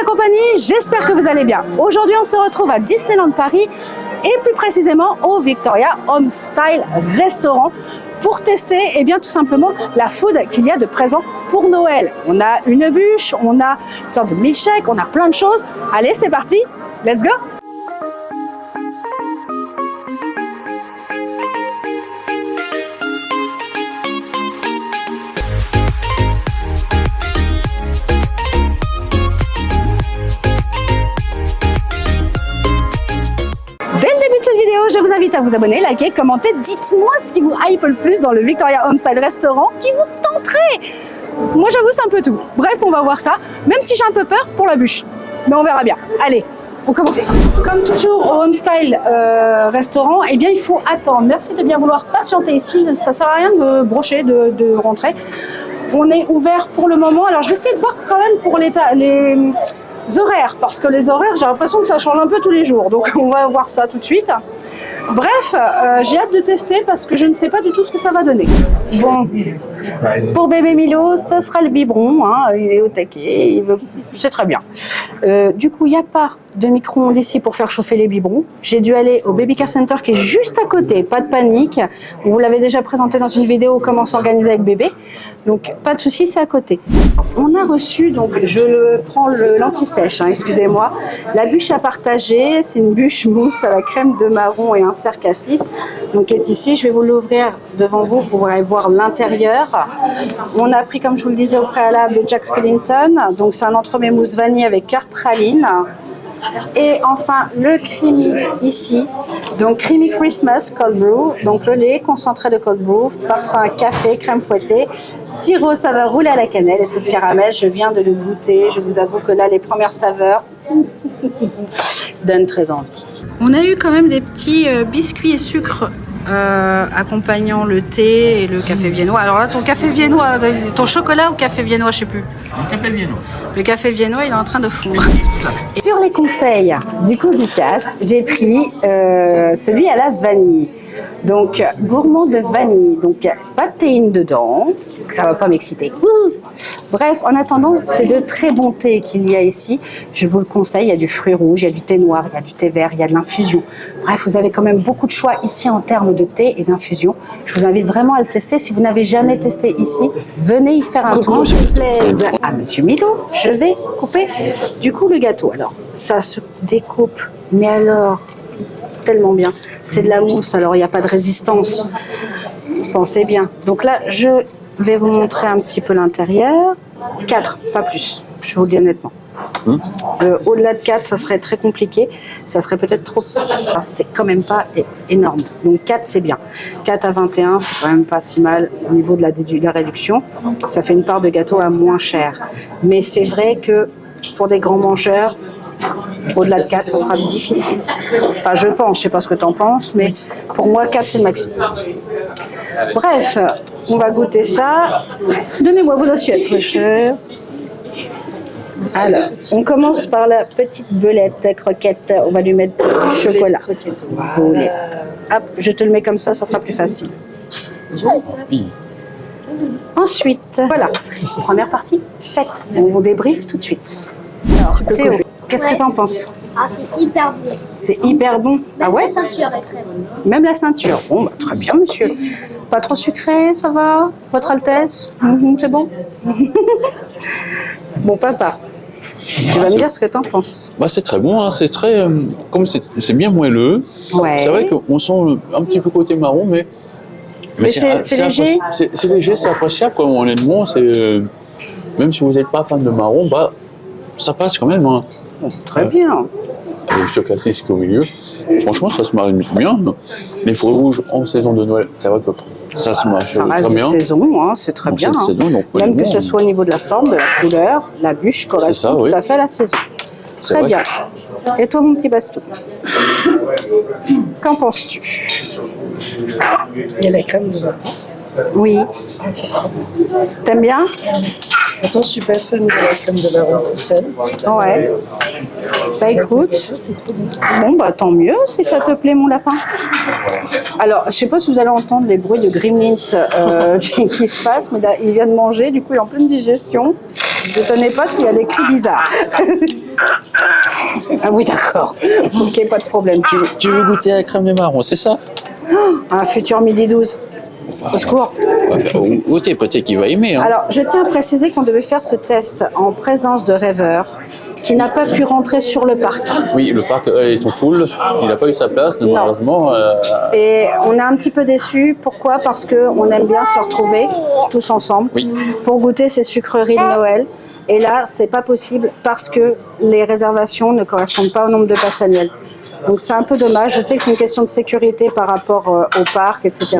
compagnie, j'espère que vous allez bien. Aujourd'hui, on se retrouve à Disneyland Paris et plus précisément au Victoria Homestyle Restaurant pour tester tout simplement la food qu'il y a de présent pour Noël. On a une bûche, on a une sorte de milkshake, on a plein de choses. Allez, c'est parti, let's go! Je vous invite à vous abonner, liker, commenter. Dites-moi ce qui vous hype le plus dans le Victoria Homestyle Restaurant, qui vous tenterait. Moi, j'avoue, c'est un peu tout. Bref, on va voir ça, même si j'ai un peu peur pour la bûche. Mais on verra bien. Allez, on commence. Comme toujours au Homestyle Restaurant, il faut attendre. Merci de bien vouloir patienter ici. Ça sert à rien de brocher, de rentrer. On est ouvert pour le moment. Alors, je vais essayer de voir quand même pour les horaires, parce que les horaires, j'ai l'impression que ça change un peu tous les jours, donc on va voir ça tout de suite. Bref, j'ai hâte de tester parce que je ne sais pas du tout ce que ça va donner. Bon, pour bébé Milo, ça sera le biberon, hein, il est au taquet, c'est très bien. Du coup, il n'y a pas de micro-ondes ici pour faire chauffer les biberons. J'ai dû aller au Baby Care Center qui est juste à côté, pas de panique. On vous l'avait déjà présenté dans une vidéo comment s'organiser avec bébé, donc pas de souci, c'est à côté. On a reçu, donc je prends l'anti-sèche, excusez-moi, la bûche à partager, c'est une bûche mousse à la crème de marron et un cerf cassis, donc qui est ici. Je vais vous l'ouvrir devant vous pour aller voir l'intérieur. On a pris, comme je vous le disais au préalable, le Jack Skellington, donc c'est un entremets mousse vanille avec cœur praline. Et enfin le creamy ici, donc creamy Christmas cold brew, donc le lait concentré de cold brew, parfum café, crème fouettée, sirop saveur roulé à la cannelle et sauce caramel. Je viens de le goûter, je vous avoue que là les premières saveurs donnent très envie. On a eu quand même des petits biscuits et sucre accompagnant le thé et le café viennois. Alors là, ton café viennois, ton chocolat ou café viennois, je sais plus. Le café viennois. Le café viennois, il est en train de fondre. Sur les conseils du Cast, j'ai pris celui à la vanille. Donc, gourmand de vanille. Donc, pas de théine dedans. Ça va pas m'exciter. Bref, en attendant, c'est de très bons thés qu'il y a ici. Je vous le conseille. Il y a du fruit rouge, il y a du thé noir, il y a du thé vert, il y a de l'infusion. Bref, vous avez quand même beaucoup de choix ici en termes de thé et d'infusion. Je vous invite vraiment à le tester. Si vous n'avez jamais testé ici, venez y faire un tour. Je plaise à Monsieur Milo. Je vais couper du coup le gâteau. Alors, ça se découpe, mais alors tellement bien. C'est de la mousse, alors il n'y a pas de résistance. Pensez bien. Donc là, je vais vous montrer un petit peu l'intérieur. 4, pas plus. Je vous le dis honnêtement. Au-delà de 4, ça serait très compliqué. Ça serait peut-être trop petit. C'est quand même pas énorme. Donc 4, c'est bien. 4 à 21, c'est quand même pas si mal au niveau de la réduction. Ça fait une part de gâteau à moins cher. Mais c'est vrai que pour des grands mangeurs, au-delà de 4, ça sera difficile. Enfin, je pense, je sais pas ce que tu en penses, mais pour moi, 4, c'est le maximum. Bref, on va goûter ça. Donnez-moi vos assiettes, très cher. Alors, on commence par la petite belette croquette. On va lui mettre du chocolat. Belette. Hop, je te le mets comme ça sera plus facile. Ensuite, voilà, première partie faite. On vous débriefe tout de suite. Alors, Théo, qu'est-ce que tu en penses? Ah, c'est hyper bon. C'est hyper bon. Même ah ouais? la ceinture est très bonne. Même la ceinture. Bon, bah, très bien, monsieur. Pas trop sucré, ça va? Votre Altesse? C'est bon? Bon, papa, tu vas me dire ce que tu en penses. Bah, c'est très bon, hein. C'est très, comme c'est bien moelleux. Ouais. C'est vrai qu'on sent un petit peu côté marron, mais c'est léger. C'est léger, c'est appréciable. Quoi. Honnêtement, même si vous n'êtes pas fan de marron, bah, ça passe quand même. Hein. Très bien. Le chocolat cassis au milieu. Franchement, ça se marie bien. Les fruits rouges en saison de Noël, c'est vrai que ça se marie très bien. Saison, hein, c'est très bien. Saison, donc, même que ce soit au niveau de la forme, de la couleur, la bûche correspond tout à fait à la saison. Très bien. Et toi, mon petit Bastou, qu'en penses-tu? Il y a la crème dedans. Oui. T'aimes bien? Pourtant, je suis pas fan de la crème de marron tout seul. Ouais. Bah écoute, C'est trop bon. bon bah tant mieux si ça te plaît mon lapin. Alors, je sais pas si vous allez entendre les bruits de gremlins qui se passent, mais là, il vient de manger, du coup il est en pleine digestion. vous étonnez pas s'il y a des cris bizarres. Ah oui, d'accord. Ok, pas de problème. Tu veux goûter à la crème de marron, c'est ça? Un futur midi 12. Au secours. Goûter, peut-être qu'il va aimer. Hein. Alors, je tiens à préciser qu'on devait faire ce test en présence de Rêveur, qui n'a pas pu rentrer sur le parc. Oui, le parc est en full, il n'a pas eu sa place, malheureusement. Et on est un petit peu déçus. Pourquoi? Parce qu'on aime bien se retrouver tous ensemble pour goûter ces sucreries de Noël. Et là, c'est pas possible parce que les réservations ne correspondent pas au nombre de passes annuelles. Donc c'est un peu dommage. Je sais que c'est une question de sécurité par rapport au parc, etc.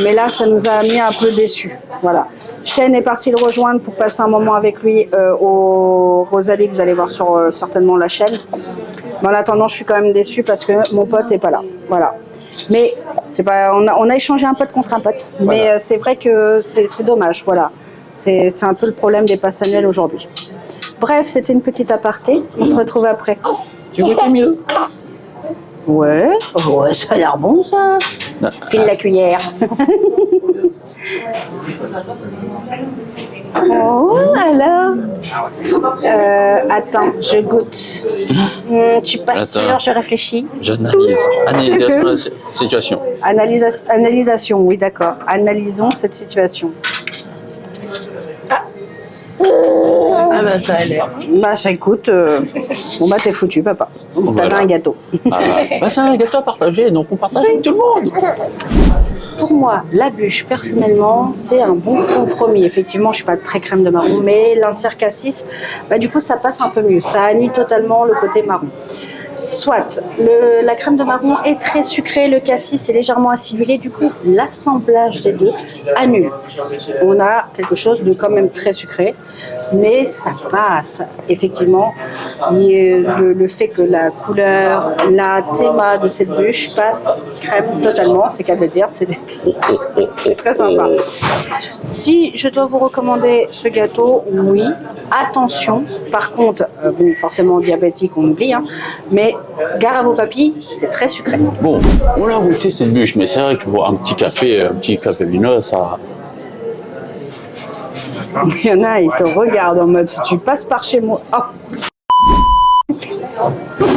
Mais là, ça nous a mis un peu déçus. Voilà. Shane est parti le rejoindre pour passer un moment avec lui au Rosalie, que vous allez voir sur certainement la chaîne. Mais en attendant, je suis quand même déçue parce que mon pote n'est pas là. Voilà. Mais c'est pas, on a échangé un pote contre un pote. Voilà. Mais c'est vrai que c'est dommage. Voilà. C'est un peu le problème des passes annuelles aujourd'hui. Bref, c'était une petite aparté. On se retrouve après. Tu goûtes Milo? Ouais, ça a l'air bon ça. File la cuillère. Oh, alors. Attends, je goûte. Je suis pas sûre, je réfléchis. J'analyse. Analysation de la situation. Analysation, oui, d'accord. Analysons cette situation. Ah bah ça a l'air. Bah ça écoute, bon bah t'es foutu papa. T'avais un gâteau. Bah c'est un gâteau à partager, donc on partage avec tout le monde. Pour moi, la bûche, personnellement, c'est un bon compromis. Effectivement, je suis pas très crème de marron, mais l'insert cassis, bah du coup ça passe un peu mieux. Ça annule totalement le côté marron. Soit, la crème de marron est très sucrée, le cassis est légèrement acidulé, du coup l'assemblage des deux annule. On a quelque chose de quand même très sucré, mais ça passe. Effectivement, le fait que la couleur, la théma de cette bûche passe crème totalement, c'est qu'à le dire, c'est très sympa. Si je dois vous recommander ce gâteau, oui, attention, par contre, bon, forcément diabétique, on oublie, hein, mais gare à vos papilles, c'est très sucré. Bon, on a goûté cette bûche, mais c'est vrai que pour un petit café vineux, ça... Il y en a, ils te regardent en mode, si tu passes par chez moi... Oh.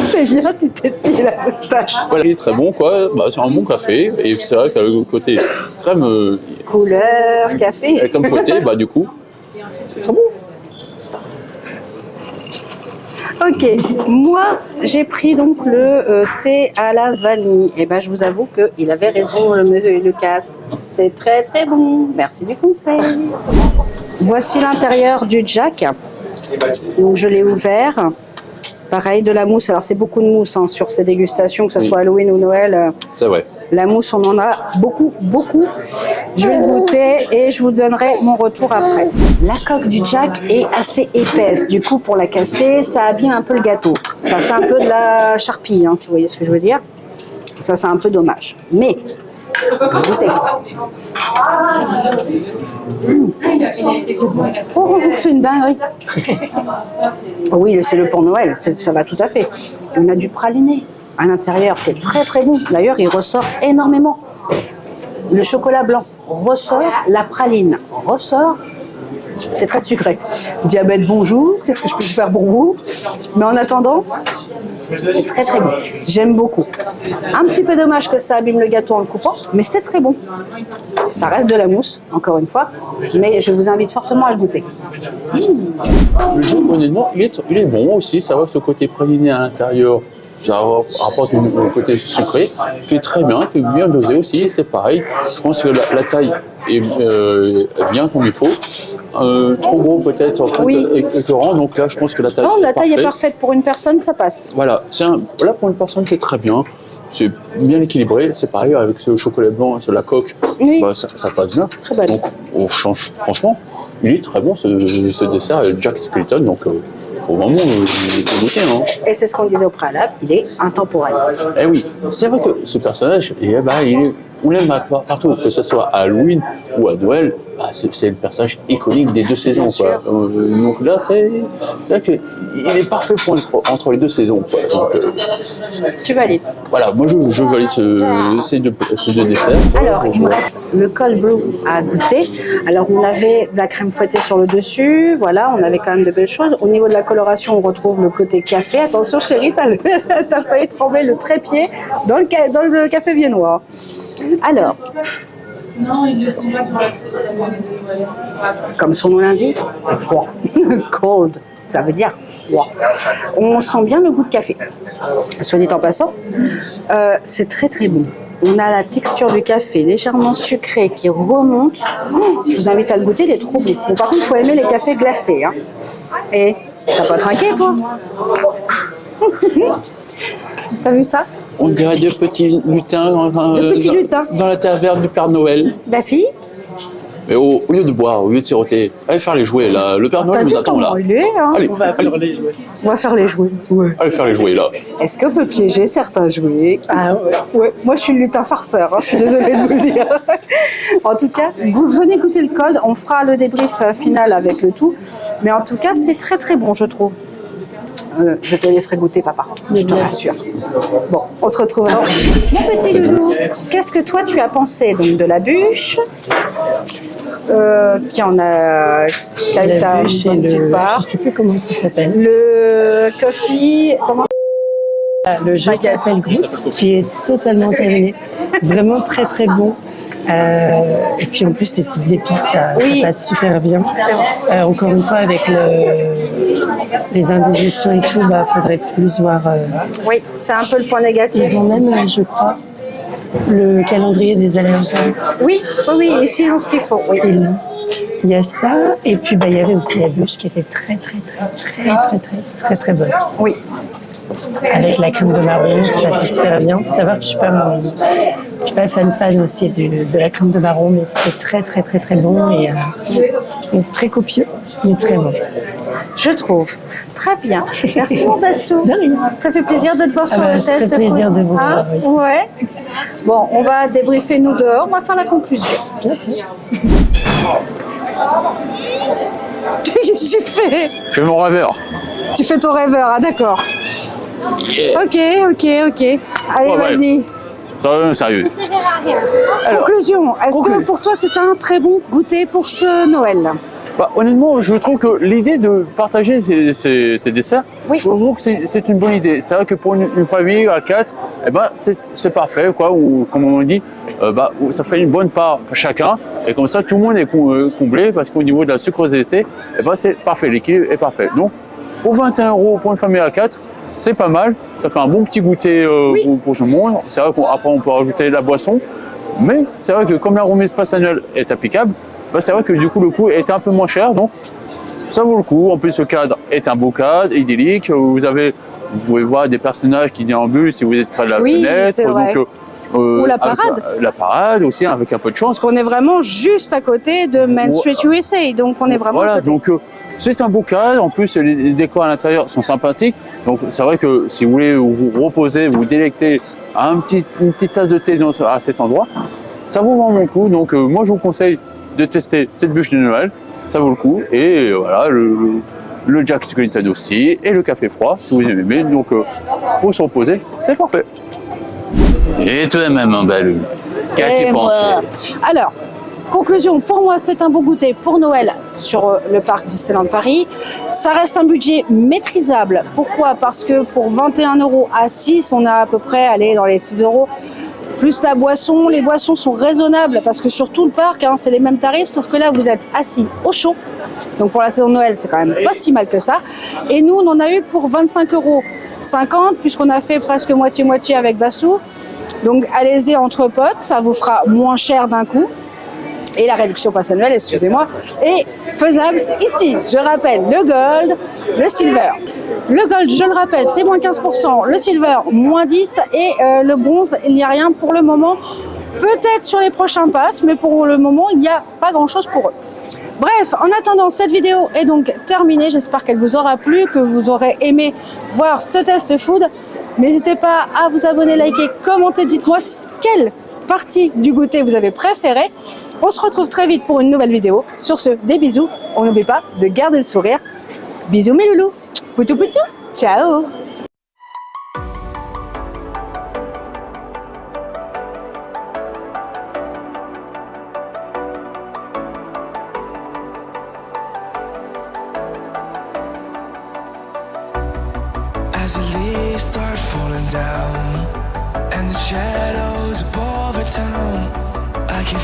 C'est bien, tu t'essuies la moustache. Voilà, il est très bon, quoi. Bah, c'est un bon café, et c'est vrai qu'à le côté crème... couleur, café. Comme côté, bah du coup, c'est très bon. Ok, moi j'ai pris donc le thé à la vanille. Et ben je vous avoue qu'il avait raison le cast. C'est très très bon. Merci du conseil. Voici l'intérieur du Jack. Donc je l'ai ouvert. Pareil, de la mousse. Alors c'est beaucoup de mousse hein, sur ces dégustations, que ce soit Halloween ou Noël. C'est vrai. La mousse, on en a beaucoup, beaucoup. Je vais le goûter et je vous donnerai mon retour après. La coque du Jack est assez épaisse. Du coup, pour la casser, ça abîme un peu le gâteau. Ça fait un peu de la charpie, hein, si vous voyez ce que je veux dire. Ça, c'est un peu dommage. Mais, goûtez. Oh, c'est une dinguerie. Oui, c'est le pour Noël, ça va tout à fait. On a du praliné à l'intérieur qui est très très bon. D'ailleurs, il ressort énormément. Le chocolat blanc ressort, la praline ressort. C'est très sucré. Diabète, bonjour. Qu'est-ce que je peux faire pour vous? Mais en attendant, c'est très très bon. J'aime beaucoup. Un petit peu dommage que ça abîme le gâteau en le coupant, mais c'est très bon. Ça reste de la mousse, encore une fois, mais je vous invite fortement à le goûter. Le Jack, honnêtement, il est bon aussi. Ça va que ce côté praliné à l'intérieur, ça apporte un côté sucré, qui est très bien, qui est bien dosé aussi. C'est pareil. Je pense que la taille est bien comme il faut. Trop gros peut-être, écœurant. Donc là, je pense que la taille. Non, la taille est parfaite pour une personne, ça passe. Voilà, là pour une personne, c'est très bien. C'est bien équilibré. C'est pareil avec ce chocolat blanc sur la coque. Oui. Bah, ça passe bien. Très bon. Donc, on change. Franchement, il est très bon ce dessert, Jack Skellington. Donc, au moment où il est goûté. Hein. Et c'est ce qu'on disait au préalable, il est intemporel. Eh oui, c'est vrai que ce personnage, il on l'aime partout, que ce soit à Halloween ou à Noël, bah, c'est le personnage iconique des deux saisons. Quoi. Donc là, c'est vrai qu'il est parfait entre les deux saisons. Quoi. Donc, Tu valides. voilà, moi je valide ces deux desserts. Alors, il me reste le cold brew à goûter. Alors, on avait de la crème fouettée sur le dessus. Voilà, on avait quand même de belles choses. Au niveau de la coloration, on retrouve le côté café. Attention, chérie, t'as failli tremper le trépied dans le café viennois. Alors, comme son nom l'indique, c'est froid. Cold, ça veut dire froid. On sent bien le goût de café. Soit dit en passant, c'est très très bon. On a la texture du café légèrement sucré qui remonte. Je vous invite à le goûter, il est trop bon. Bon, par contre, il faut aimer les cafés glacés. Hein. Et t'as pas trinqué, toi? T'as vu ça? On dirait deux petits lutins, dans la taverne du Père Noël. La fille? Mais au lieu de boire, au lieu de siroter, allez faire les jouets là. Le Père Noël nous attend là. Il est, hein. Allez, On va faire les jouets. On va faire les jouets. Ouais. allez faire les jouets là. Est-ce qu'on peut piéger certains jouets? Ah ouais. Ouais, moi je suis le lutin farceur, hein. Je suis désolée de vous le dire. En tout cas, vous venez goûter le code, on fera le débrief final avec le tout. Mais en tout cas, c'est très très bon, je trouve. Je te laisserai goûter, papa, je te rassure. Bon, on se retrouve alors. Mon petit loulou, qu'est-ce que toi tu as pensé donc de la bûche qui en a La bûche et le... part. Je sais plus comment ça s'appelle. Le coffee, comment? Le jus s'appelle Groot, qui est totalement terminé. Vraiment très très bon. Et puis en plus les petites épices, ça passe super bien. Encore une fois avec les indigestions et tout, bah faudrait plus voir. Oui, c'est un peu le point négatif. Ils ont même, je crois, le calendrier des allergènes. Oui, ici ils ont ce qu'il faut. Oui. Il y a ça, et puis bah il y avait aussi la bûche qui était très très bonne. Oui. Avec la crème de marron, ça passait super bien. Il faut savoir que je suis pas fan aussi de la crème de marron, mais c'était très bon et très copieux, mais très bon. Je trouve. Très bien. Merci mon Bastou. Ça fait plaisir de te voir sur le test. Très plaisir de vous voir. Hein? Ouais. Bon, on va débriefer nous dehors. On va faire la conclusion. Bien sûr. J'ai fait. Je fais mon rêveur. Tu fais ton rêveur, ah d'accord. Yeah. Ok. Allez, Ouais, vas-y. Ça va, sérieux. Alors, Conclusion. Est-ce que pour toi c'est un très bon goûter pour ce Noël? bah, honnêtement, je trouve que l'idée de partager ces desserts, Oui. je trouve que c'est une bonne idée. C'est vrai que pour une famille à 4, eh ben, c'est parfait, quoi. Ou comme on dit, ça fait une bonne part pour chacun. Et comme ça, tout le monde est comblé parce qu'au niveau de la sucrosité, eh ben, c'est parfait. L'équilibre est parfait. Donc, pour 21 € pour une famille à 4, c'est pas mal. Ça fait un bon petit goûter pour tout le monde. C'est vrai qu'après, on peut rajouter de la boisson. Mais c'est vrai que comme la remise passe annuelle est applicable, c'est vrai que du coup le coût est un peu moins cher, donc ça vaut le coup. En plus, le cadre est un beau cadre, idyllique. Vous pouvez voir des personnages qui déambulent si vous êtes près de la fenêtre. C'est vrai. Donc, ou la parade. La parade aussi, avec un peu de chance. Parce qu'on est vraiment juste à côté de Main Street USA, donc on est vraiment à côté. Donc c'est un beau cadre. En plus, les décors à l'intérieur sont sympathiques. Donc c'est vrai que si vous voulez vous reposer, vous délecter à une petite tasse de thé à cet endroit, ça vaut vraiment le coup. Donc moi, je vous conseille de tester cette bûche de Noël, ça vaut le coup. Et voilà, le Jack Skellington aussi, et le café froid, si vous aimez. Donc, pour se reposer, c'est parfait. Et tout de même, belle. Qu'as-tu pensé? Alors, conclusion, pour moi, c'est un bon goûter pour Noël sur le parc Disneyland Paris. Ça reste un budget maîtrisable. Pourquoi? Parce que pour 21 € à 6, on a à peu près dans les 6 €. Plus la boisson, les boissons sont raisonnables parce que sur tout le parc, c'est les mêmes tarifs, sauf que là, vous êtes assis au chaud. Donc pour la saison de Noël, c'est quand même pas si mal que ça. Et nous, on en a eu pour 25,50 € puisqu'on a fait presque moitié-moitié avec Bassou. Donc allez-y entre potes, ça vous fera moins cher d'un coup. Et la réduction passe annuelle, excusez-moi, est faisable ici. Je rappelle, le Gold, le Silver. Le Gold, je le rappelle, c'est moins 15%. Le Silver, moins 10%. Et le Bronze, il n'y a rien pour le moment. Peut-être sur les prochains passes, mais pour le moment, il n'y a pas grand-chose pour eux. Bref, en attendant, cette vidéo est donc terminée. J'espère qu'elle vous aura plu, que vous aurez aimé voir ce test food. N'hésitez pas à vous abonner, liker, commenter. Dites-moi quel partie du goûter vous avez préféré. On se retrouve très vite pour une nouvelle vidéo. Sur ce, des bisous. On n'oublie pas de garder le sourire. Bisous mes loulous. Poutou poutou. Ciao. As the leaves start falling down and the shadows above our town, I can